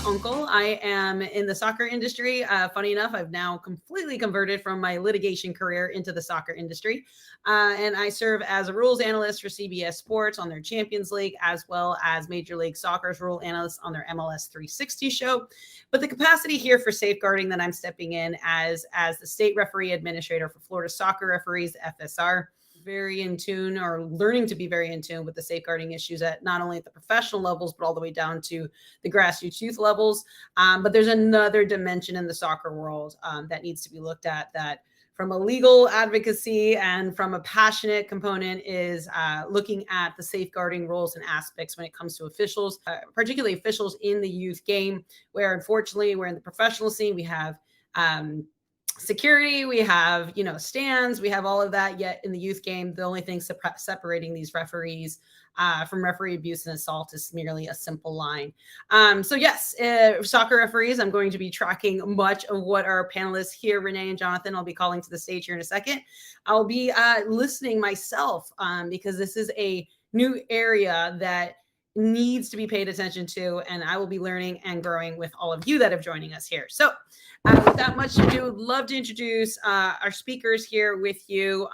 Unkle. I am in the soccer industry. Funny enough, I've now completely converted from my litigation career into the soccer industry. And I serve as a rules analyst for CBS Sports on their Champions League, as well as Major League Soccer's rule analyst on their MLS 360 show. But the capacity here for safeguarding that I'm stepping in as the state referee administrator for Florida Soccer Referees, FSR. Very in tune, or learning to be very in tune with the safeguarding issues at not only at the professional levels, but all the way down to the grassroots youth levels. But there's another dimension in the soccer world that needs to be looked at, that from a legal advocacy and from a passionate component is looking at the safeguarding roles and aspects when it comes to officials, particularly officials in the youth game, where unfortunately we're in the professional scene. We have security, we have, stands, we have all of that. Yet in the youth game, the only thing separating these referees from referee abuse and assault is merely a simple line. So yes, soccer referees, I'm going to be tracking much of what our panelists here, Renee and Jonathan, I'll be calling to the stage here in a second. I'll be listening myself because this is a new area that needs to be paid attention to, and I will be learning and growing with all of you that are joining us here. So without much ado, would love to introduce our speakers here with you.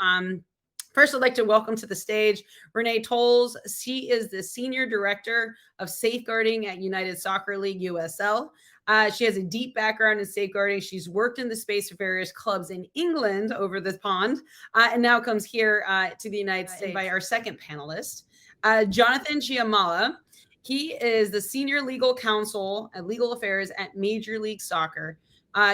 First, I'd like to welcome to the stage Renee Towles. She is the Senior Director of Safeguarding at United Soccer League, USL. She has a deep background in safeguarding. She's worked in the space for various clubs in England over the pond, and now comes here to the United States by our second panelist, Jonathan Tshiamala. He is the Senior Legal Counsel at Legal Affairs at Major League Soccer.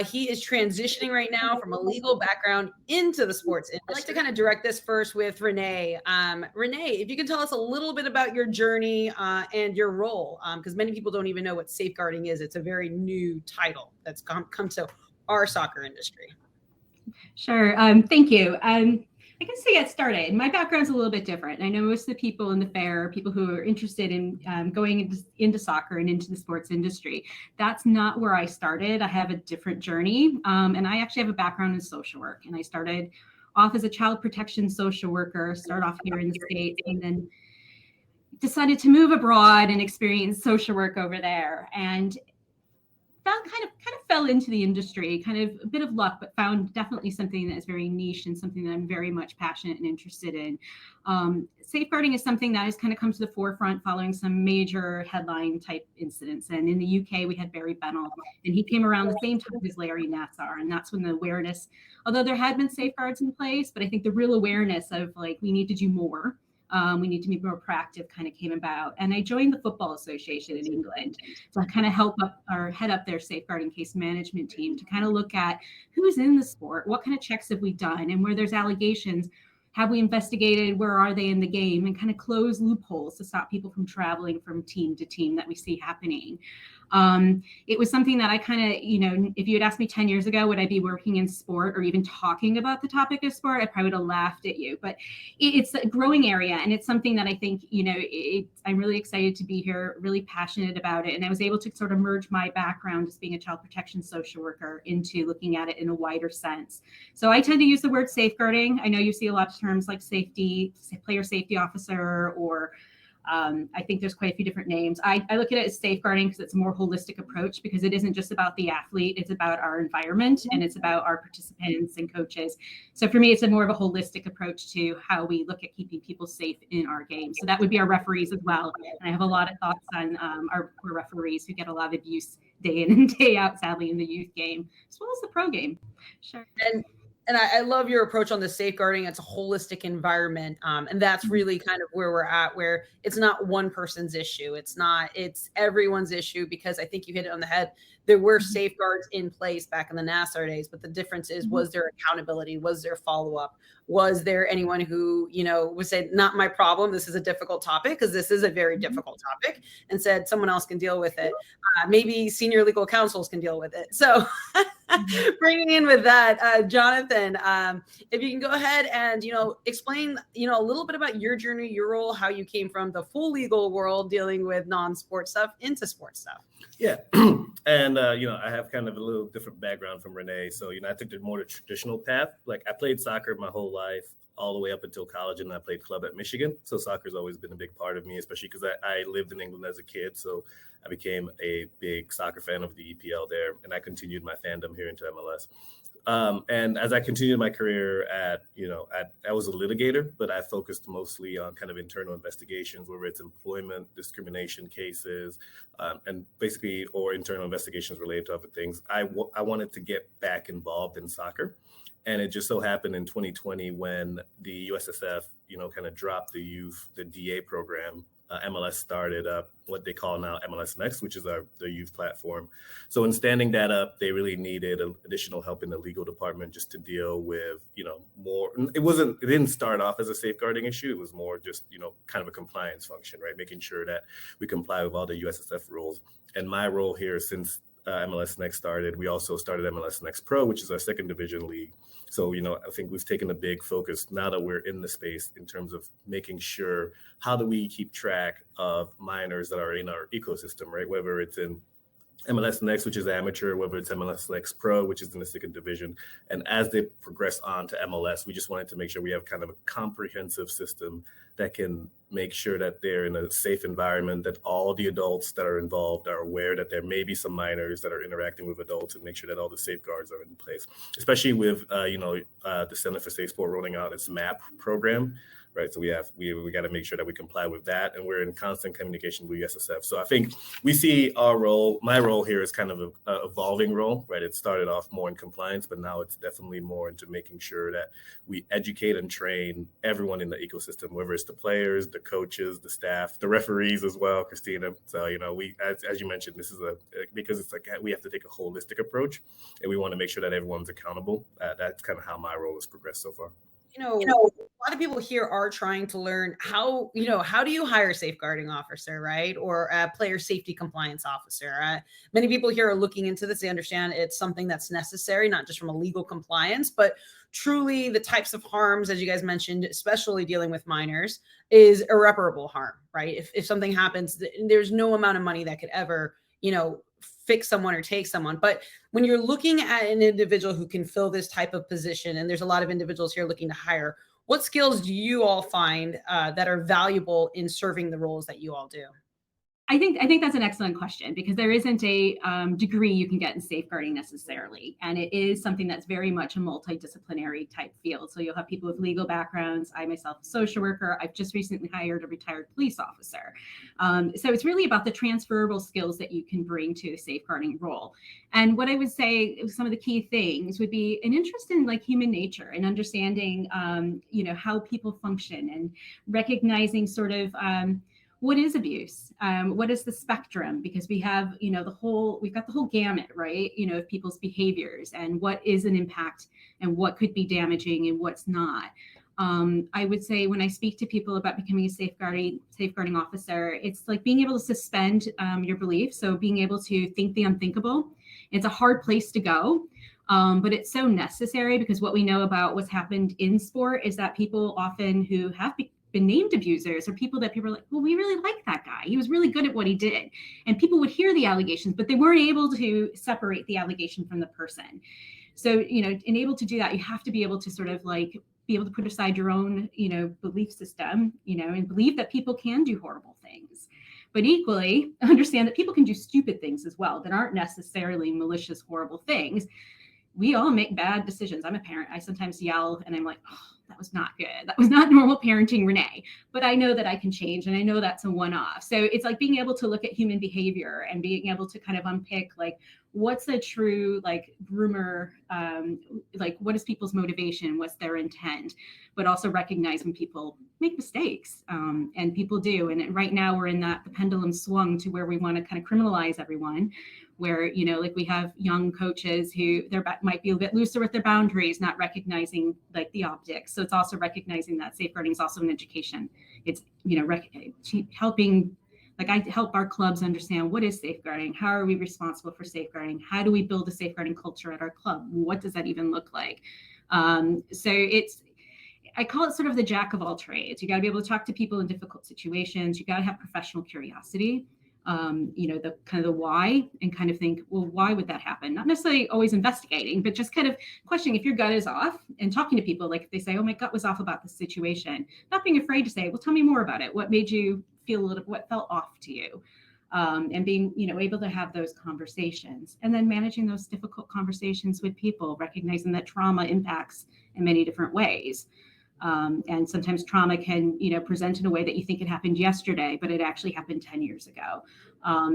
He is transitioning right now from a legal background into the sports industry. I'd like to kind of direct this first with Renee. Renee, if you can tell us a little bit about your journey and your role, because many people don't even know what safeguarding is. It's a very new title that's come to our soccer industry. Sure. Thank you. I guess to get started, my background's a little bit different. I know most of the people in the fair are people who are interested in going into soccer and into the sports industry. That's not where I started. I have a different journey, and I actually have a background in social work. And I started off as a child protection social worker, started off here in the States, and then decided to move abroad and experience social work over there. And kind of fell into the industry, kind of a bit of luck, but found definitely something that is very niche and something that I'm very much passionate and interested in. Safeguarding is something that has kind of come to the forefront following some major headline type incidents. And in the UK, we had Barry Bennell, and he came around the same time as Larry Nassar. And that's when the awareness, although there had been safeguards in place, but I think the real awareness of we need to do more. We need to be more proactive kind of came about. And I joined the Football Association in England. So I kind of head up their safeguarding case management team to kind of look at who's in the sport, what kind of checks have we done, and where there's allegations, have we investigated, where are they in the game, and kind of close loopholes to stop people from traveling from team to team that we see happening. It was something that I kind of, if you had asked me 10 years ago, would I be working in sport or even talking about the topic of sport, I probably would have laughed at you. But it's a growing area, and it's something that I think, I'm really excited to be here, really passionate about it. And I was able to sort of merge my background as being a child protection social worker into looking at it in a wider sense. So I tend to use the word safeguarding. I know you see a lot of terms like safety, player safety officer, or I think there's quite a few different names. I look at it as safeguarding because it's a more holistic approach, because it isn't just about the athlete, it's about our environment and it's about our participants and coaches. So for me, it's a more of a holistic approach to how we look at keeping people safe in our game. So that would be our referees as well. And I have a lot of thoughts on our referees who get a lot of abuse day in and day out, sadly, in the youth game, as well as the pro game. Sure. And I love your approach on the safeguarding. It's a holistic environment. And that's really kind of where we're at, where it's not one person's issue. It's everyone's issue, because I think you hit it on the head. There were safeguards in place back in the Nassar days, but the difference is, was there accountability? Was there follow-up? Was there anyone who, would say, not my problem, this is a difficult topic, because this is a very difficult topic, and said someone else can deal with it. Maybe senior legal counsels can deal with it. So bringing in with that, Jonathan, if you can go ahead and, explain, a little bit about your journey, your role, how you came from the full legal world dealing with non-sports stuff into sports stuff. Yeah. And, I have kind of a little different background from Renee. So, I took the more traditional path. Like, I played soccer my whole life. all the way up until college, and I played club at Michigan. So soccer's always been a big part of me, especially because I lived in England as a kid. So I became a big soccer fan of the EPL there, and I continued my fandom here into MLS. And as I continued my career I was a litigator, but I focused mostly on kind of internal investigations, whether it's employment discrimination cases, and basically, or internal investigations related to other things. I wanted to get back involved in soccer. And it just so happened in 2020 when the USSF, kind of dropped the DA program. MLS started up what they call now MLS Next, which is the youth platform. So in standing that up, they really needed additional help in the legal department just to deal with, more. It didn't start off as a safeguarding issue. It was more just, kind of a compliance function, right? Making sure that we comply with all the USSF rules. And my role here since MLS Next started, we also started MLS Next Pro, which is our second division league. So, I think we've taken a big focus now that we're in the space in terms of making sure, how do we keep track of minors that are in our ecosystem, right? Whether it's in MLS Next, which is amateur, whether it's MLS Next Pro, which is in the second division. And as they progress on to MLS, we just wanted to make sure we have kind of a comprehensive system that can make sure that they're in a safe environment, that all the adults that are involved are aware that there may be some minors that are interacting with adults, and make sure that all the safeguards are in place, especially with, the Center for Safe Sport rolling out its MAP program. Right. So we got to make sure that we comply with that. And we're in constant communication with USSF. So I think we see my role here is kind of an evolving role, right? It started off more in compliance, but now it's definitely more into making sure that we educate and train everyone in the ecosystem, whether it's the players, the coaches, the staff, the referees as well, Christina. So, we, as you mentioned, this is because it's like we have to take a holistic approach, and we want to make sure that everyone's accountable. That's kind of how my role has progressed so far. A lot of people here are trying to learn how do you hire a safeguarding officer, right? Or a player safety compliance officer. Many people here are looking into this. They understand it's something that's necessary, not just from a legal compliance, but truly the types of harms, as you guys mentioned, especially dealing with minors, is irreparable harm, right? If something happens, there's no amount of money that could ever, fix someone or take someone. But when you're looking at an individual who can fill this type of position, and there's a lot of individuals here looking to hire, what skills do you all find that are valuable in serving the roles that you all do? I think that's an excellent question, because there isn't a degree you can get in safeguarding necessarily. And it is something that's very much a multidisciplinary type field. So you'll have people with legal backgrounds. I myself, a social worker. I've just recently hired a retired police officer. So it's really about the transferable skills that you can bring to a safeguarding role. And what I would say, some of the key things would be an interest in human nature and understanding, how people function, and recognizing sort of, what is abuse? What is the spectrum? Because we have, we've got the whole gamut, right? Of people's behaviors, and what is an impact, and what could be damaging, and what's not. I would say when I speak to people about becoming a safeguarding officer, it's like being able to suspend your beliefs. So being able to think the unthinkable. It's a hard place to go. But it's so necessary, because what we know about what's happened in sport is that people often who have been named abusers, or people that people are like, well, we really like that guy. He was really good at what he did. And people would hear the allegations, but they weren't able to separate the allegation from the person. So, and able to do that, you have to be able to sort of be able to put aside your own, belief system, and believe that people can do horrible things. But equally understand that people can do stupid things as well that aren't necessarily malicious, horrible things. We all make bad decisions. I'm a parent. I sometimes yell, and I'm like, oh, that was not good. That was not normal parenting, Renee. But I know that I can change, and I know that's a one-off. So it's like being able to look at human behavior and being able to kind of unpick what's the true groomer, what is people's motivation, what's their intent, but also recognize when people make mistakes, and people do. And right now we're in the pendulum swung to where we want to kind of criminalize everyone, where, we have young coaches who might be a bit looser with their boundaries, not recognizing the optics. So it's also recognizing that safeguarding is also an education. It's, helping, I help our clubs understand what is safeguarding, how are we responsible for safeguarding, how do we build a safeguarding culture at our club, what does that even look like? So I call it sort of the jack of all trades. You got to be able to talk to people in difficult situations. You got to have professional curiosity. the kind of the why, and kind of think, well, why would that happen? Not necessarily always investigating, but just kind of questioning if your gut is off, and talking to people. Like if they say, oh, my gut was off about this situation, not being afraid to say, well, tell me more about it. What made you feel what felt off to you? And being, able to have those conversations, and then managing those difficult conversations with people, recognizing that trauma impacts in many different ways. And sometimes trauma can, present in a way that you think it happened yesterday, but it actually happened 10 years ago.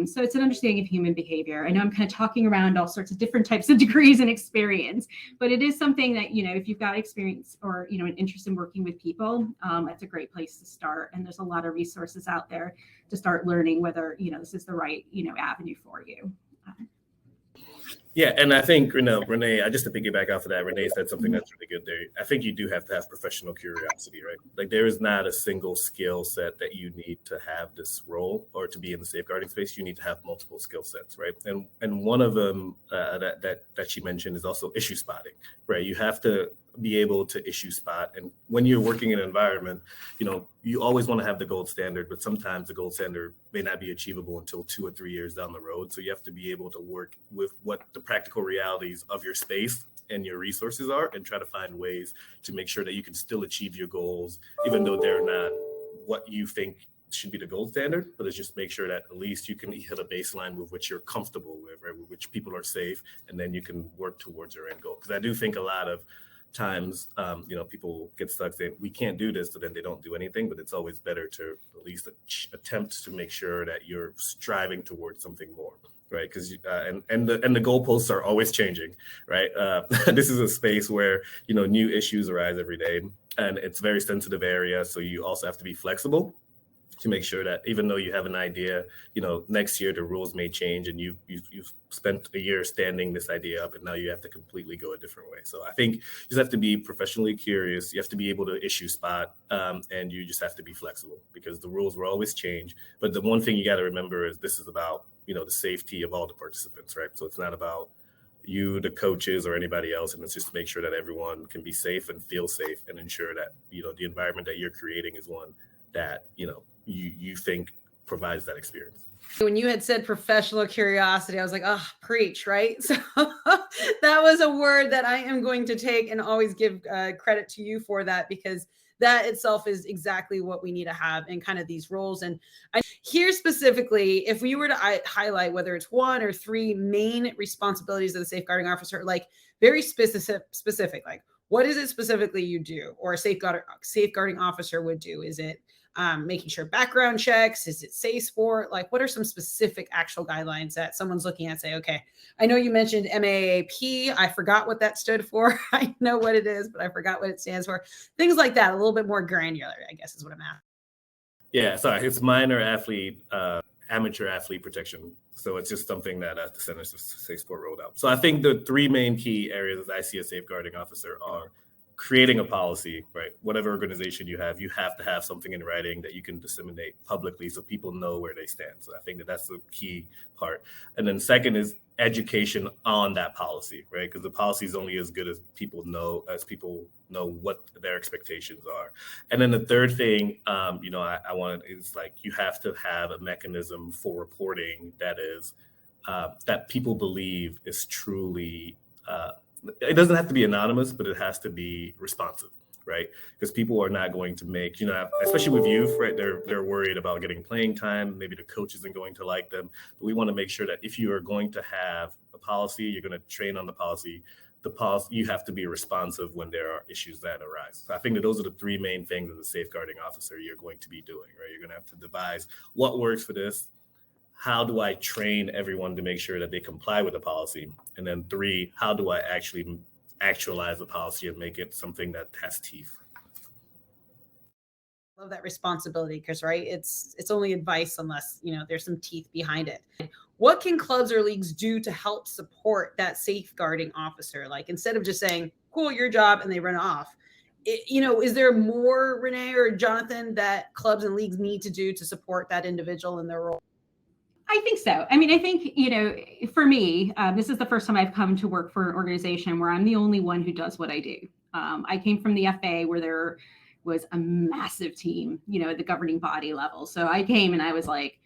So it's an understanding of human behavior. I know I'm kind of talking around all sorts of different types of degrees and experience, but it is something that, if you've got experience or, an interest in working with people, that's a great place to start. And there's a lot of resources out there to start learning whether, this is the right, avenue for you. Yeah, and I think, Renee, just to piggyback off of that, Renee said something that's really good there. I think you do have to have professional curiosity, right? Like there is not a single skill set that you need to have this role or to be in the safeguarding space. You need to have multiple skill sets, right? And one of them that she mentioned is also issue spotting, right? You have to be able to issue spot. And when you're working in an environment, you always want to have the gold standard, but sometimes the gold standard may not be achievable until 2 or 3 years down the road. So you have to be able to work with what the practical realities of your space and your resources are, and try to find ways to make sure that you can still achieve your goals, even though they're not what you think should be the gold standard. But it's just make sure that at least you can hit a baseline with which you're comfortable with, right? With which people are safe, and then you can work towards your end goal. Because I do think a lot of times, people get stuck saying, we can't do this, so then they don't do anything. But it's always better to at least attempt to make sure that you're striving towards something more, right? Because and the goalposts are always changing, right? This is a space where, new issues arise every day, and it's a very sensitive area. So you also have to be flexible to make sure that even though you have an idea, next year the rules may change, and you've spent a year standing this idea up, and now you have to completely go a different way. So I think you just have to be professionally curious. You have to be able to issue spot, and you just have to be flexible, because the rules will always change. But the one thing you got to remember is this is about, the safety of all the participants, right? So it's not about you, the coaches, or anybody else, and it's just to make sure that everyone can be safe and feel safe, and ensure that, the environment that you're creating is one that, you think provides that experience. When you had said professional curiosity, I was like, oh, preach, right? So that was a word that I am going to take and always give credit to you for that, because that itself is exactly what we need to have in kind of these roles. And here specifically, if we were to highlight whether it's 1 or 3 main responsibilities of the safeguarding officer, like very specific, like what is it specifically you do, or a safeguarding officer would do? Is it making sure background checks? Is it safe sport? Like, what are some specific actual guidelines that someone's looking at? Say, okay, I know you mentioned MAAP. I forgot what that stood for. I know what it is, but I forgot what it stands for. Things like that, a little bit more granular, I guess is what I'm at. Yeah, sorry, it's minor athlete, amateur athlete protection. So it's just something that the Centers of Safe Sport rolled out. So I think the 3 main key areas I see a safeguarding officer are creating a policy, right? Whatever organization you have to have something in writing that you can disseminate publicly so people know where they stand. So I think that that's the key part. And then second is education on that policy, right? Because the policy is only as good as people know what their expectations are. And then the third thing, I want is like, you have to have a mechanism for reporting that is, that people believe is truly, it doesn't have to be anonymous, but it has to be responsive, right? Because people are not going to make, especially with youth, right? They're worried about getting playing time. Maybe the coach isn't going to like them. But we want to make sure that if you are going to have a policy, you're going to train on the policy, you have to be responsive when there are issues that arise. So I think that those are the 3 main things as a safeguarding officer you're going to be doing, right? You're going to have to devise what works for this. How do I train everyone to make sure that they comply with the policy? And then 3, how do I actually actualize the policy and make it something that has teeth? Love that responsibility, because right, it's only advice unless there's some teeth behind it. What can clubs or leagues do to help support that safeguarding officer? Like, instead of just saying, cool, your job, and they run off, is there more, Renee or Jonathan, that clubs and leagues need to do to support that individual in their role? I think so. I mean, I think, for me, this is the first time I've come to work for an organization where I'm the only one who does what I do. I came from the FA, where there was a massive team, at the governing body level. So I came and I was like,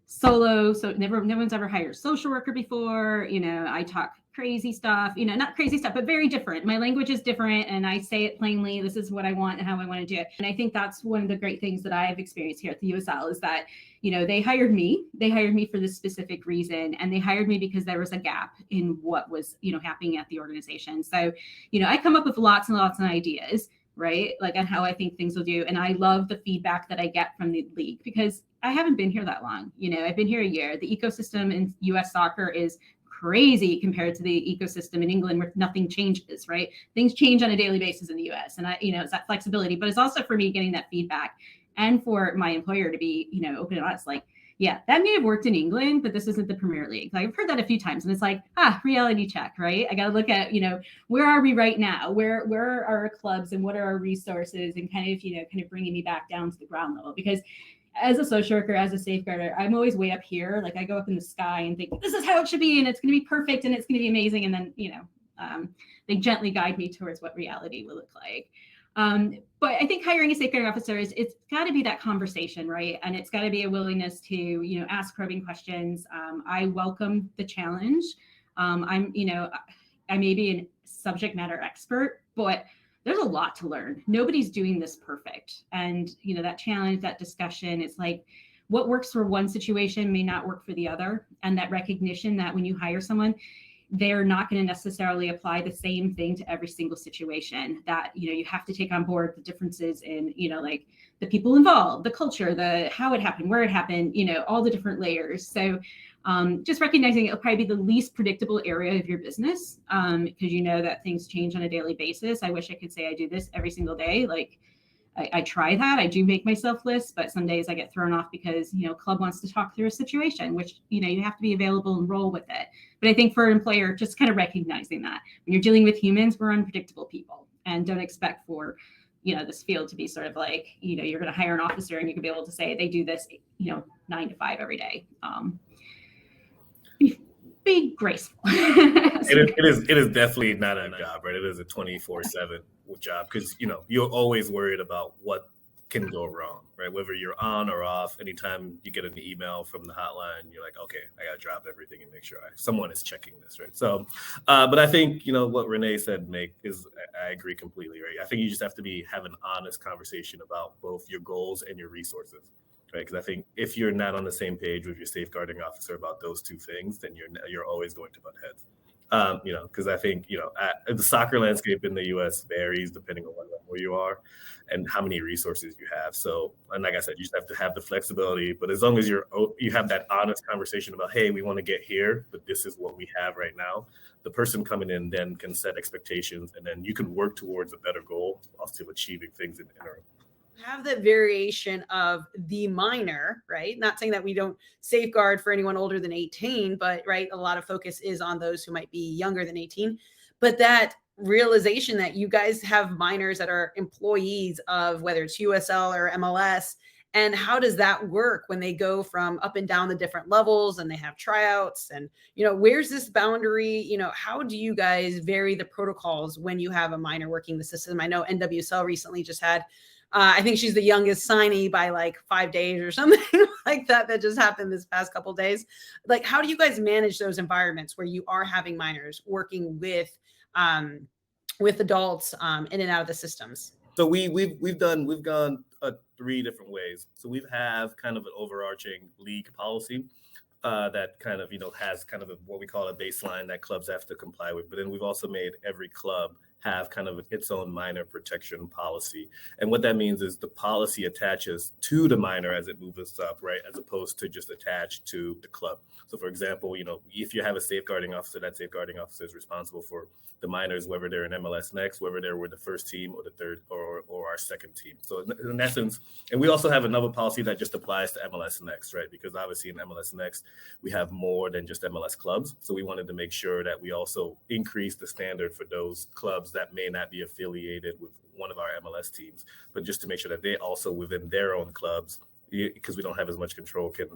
solo, so no one's ever hired a social worker before. I talk crazy stuff, not crazy stuff, but very different. My language is different and I say it plainly. This is what I want and how I want to do it. And I think that's one of the great things that I've experienced here at the USL is that, they hired me for this specific reason. And they hired me because there was a gap in what was, happening at the organization. So, I come up with lots and lots of ideas, right? Like on how I think things will do. And I love the feedback that I get from the league because I haven't been here that long. I've been here a year. The ecosystem in US soccer is crazy compared to the ecosystem in England where nothing changes, right? Things change on a daily basis in the US. And it's that flexibility, but it's also for me getting that feedback and for my employer to be, open and honest, like, yeah, that may have worked in England, but this isn't the Premier League. Like, I've heard that a few times and it's like, reality check, right? I got to look at, where are we right now? Where are our clubs and what are our resources and kind of bringing me back down to the ground level because as a social worker, as a safeguarder, I'm always way up here. Like I go up in the sky and think, this is how it should be, and it's going to be perfect, and it's going to be amazing. And then, they gently guide me towards what reality will look like. But I think hiring a safeguarding officer it's got to be that conversation, right? And it's got to be a willingness to, ask probing questions. I welcome the challenge. I may be a subject matter expert, but there's a lot to learn. Nobody's doing this perfect. And, that challenge, that discussion, it's like what works for one situation may not work for the other. And that recognition that when you hire someone, they're not going to necessarily apply the same thing to every single situation that, you have to take on board the differences in, like the people involved, the culture, the how it happened, where it happened, all the different layers. So just recognizing it'll probably be the least predictable area of your business because that things change on a daily basis. I wish I could say I do this every single day. Like I try that. I do make myself lists, but some days I get thrown off because, club wants to talk through a situation, which, you have to be available and roll with it. But I think for an employer, just kind of recognizing that when you're dealing with humans, we're unpredictable people and don't expect for, this field to be sort of like, you're going to hire an officer and you can be able to say they do this, 9 to 5 every day. Be graceful. It is definitely not a job, right? It is a 24/7 job because you're always worried about what can go wrong, right? Whether you're on or off. Anytime you get an email from the hotline, you're like, okay, I gotta drop everything and make sure someone is checking this, right? So, but I think what Renee said, I agree completely, right? I think you just have to have an honest conversation about both your goals and your resources. Right, because I think if you're not on the same page with your safeguarding officer about those two things, then you're always going to butt heads. Because I think the soccer landscape in the U.S. varies depending on what level you are and how many resources you have. So, and like I said, you just have to have the flexibility. But as long as you have that honest conversation about, hey, we want to get here, but this is what we have right now. The person coming in then can set expectations, and then you can work towards a better goal while still achieving things in the interim. Have that variation of the minor, right? Not saying that we don't safeguard for anyone older than 18, but right, a lot of focus is on those who might be younger than 18. But that realization that you guys have minors that are employees of whether it's USL or MLS, and how does that work when they go from up and down the different levels and they have tryouts and, where's this boundary? How do you guys vary the protocols when you have a minor working the system? I know NWSL recently just had I think she's the youngest signee by like 5 days or something like that just happened this past couple of days. Like, how do you guys manage those environments where you are having minors working with adults in and out of the systems? So we've gone 3 different ways. So we have kind of an overarching league policy that kind of has kind of what we call a baseline that clubs have to comply with. But then we've also made every club have kind of its own minor protection policy. And what that means is the policy attaches to the minor as it moves up, right? As opposed to just attached to the club. So for example, if you have a safeguarding officer, that safeguarding officer is responsible for the minors, whether they're in MLS Next, whether they're with the first team or the third or our second team. So in essence, and we also have another policy that just applies to MLS Next, right? Because obviously in MLS Next, we have more than just MLS clubs. So we wanted to make sure that we also increase the standard for those clubs that may not be affiliated with one of our MLS teams, but just to make sure that they also within their own clubs, because we don't have as much control, can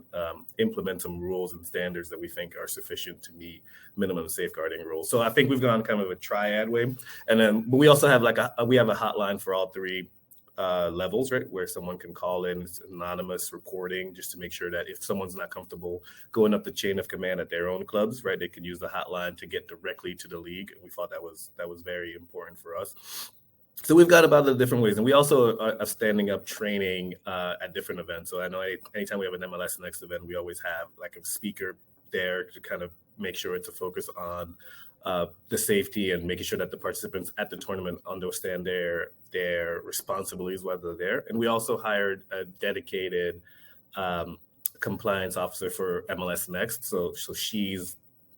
implement some rules and standards that we think are sufficient to meet minimum safeguarding rules. So I think we've gone kind of a triad way. And then but we also have we have a hotline for all 3 levels, right, where someone can call in. It's anonymous reporting, just to make sure that if someone's not comfortable going up the chain of command at their own clubs, right, they can use the hotline to get directly to the league. And we thought that was very important for us. So we've got about the different ways, and we also are standing up training at different events. So I know anytime we have an MLS Next event, we always have like a speaker there to kind of make sure it's a focus on the safety and making sure that the participants at the tournament understand their responsibilities while they're there. And we also hired a dedicated compliance officer for MLS Next. So she's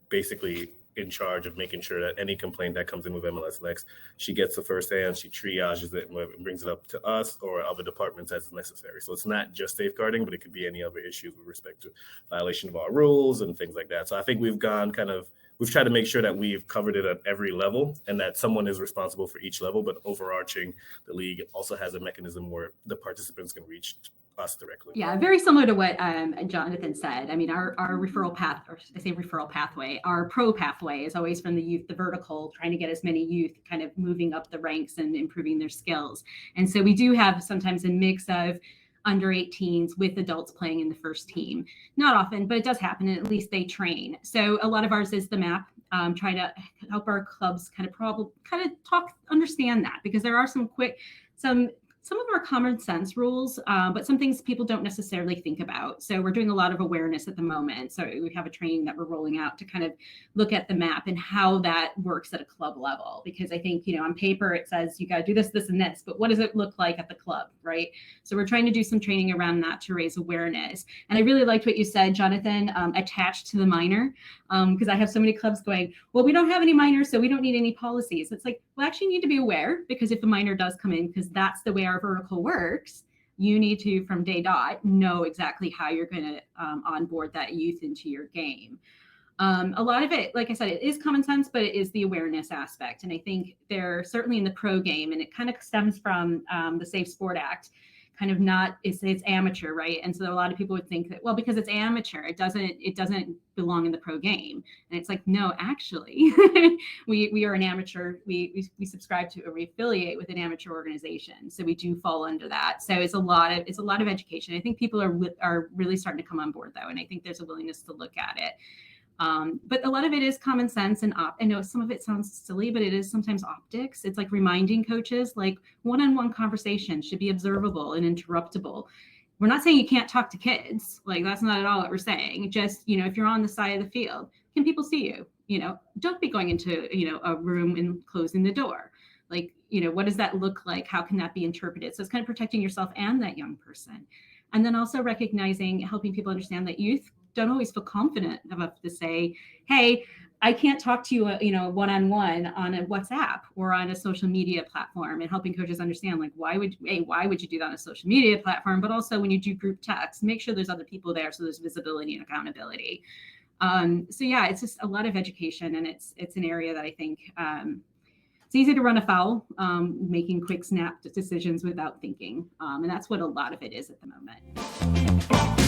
basically in charge of making sure that any complaint that comes in with MLS Next, she gets the first hand, she triages it and brings it up to us or other departments as necessary. So it's not just safeguarding, but it could be any other issues with respect to violation of our rules and things like that. So I think we've tried to make sure that we've covered it at every level and that someone is responsible for each level, but overarching, the league also has a mechanism where the participants can reach us directly. Yeah, very similar to what Jonathan said. I mean, our referral path, or I say referral pathway, our pro pathway is always from the youth, the vertical, trying to get as many youth kind of moving up the ranks and improving their skills. And so we do have sometimes a mix of under 18s with adults playing in the first team. Not often, but it does happen, and at least they train. So a lot of ours is the map, trying to help our clubs kind of understand that, because there are some of them are common sense rules, but some things people don't necessarily think about. So we're doing a lot of awareness at the moment. So we have a training that we're rolling out to kind of look at the map and how that works at a club level. Because I think, on paper it says you got to do this, this, and this, but what does it look like at the club, right? So we're trying to do some training around that to raise awareness. And I really liked what you said, Jonathan, attached to the minor, because I have so many clubs going, well, we don't have any minors, so we don't need any policies. It's like, well, actually you need to be aware, because if a minor does come in, because that's the way our vertical works, you need to, from day dot, know exactly how you're going to onboard that youth into your game. A lot of it, like I said, it is common sense, but it is the awareness aspect. And I think they're certainly in the pro game, and it kind of stems from the Safe Sport Act, kind of it's amateur, right? And so a lot of people would think that, well, because it's amateur, it doesn't belong in the pro game. And it's like, no, actually, we are an amateur. We subscribe to, or we affiliate with an amateur organization, so we do fall under that. So it's a lot of education. I think people are really starting to come on board, though, and I think there's a willingness to look at it. But a lot of it is common sense, and I know some of it sounds silly, but it is sometimes optics. It's like reminding coaches, like one-on-one conversations should be observable and interruptible. We're not saying you can't talk to kids. Like, that's not at all what we're saying. Just, if you're on the side of the field, can people see you? Don't be going into, a room and closing the door. Like, what does that look like? How can that be interpreted? So it's kind of protecting yourself and that young person. And then also helping people understand that youth don't always feel confident enough to say, hey, I can't talk to you, one-on-one on a WhatsApp or on a social media platform, and helping coaches understand, like, why would you do that on a social media platform? But also when you do group text, make sure there's other people there, so there's visibility and accountability. So yeah, it's just a lot of education, and it's an area that I think it's easy to run afoul, making quick snap decisions without thinking. And that's what a lot of it is at the moment.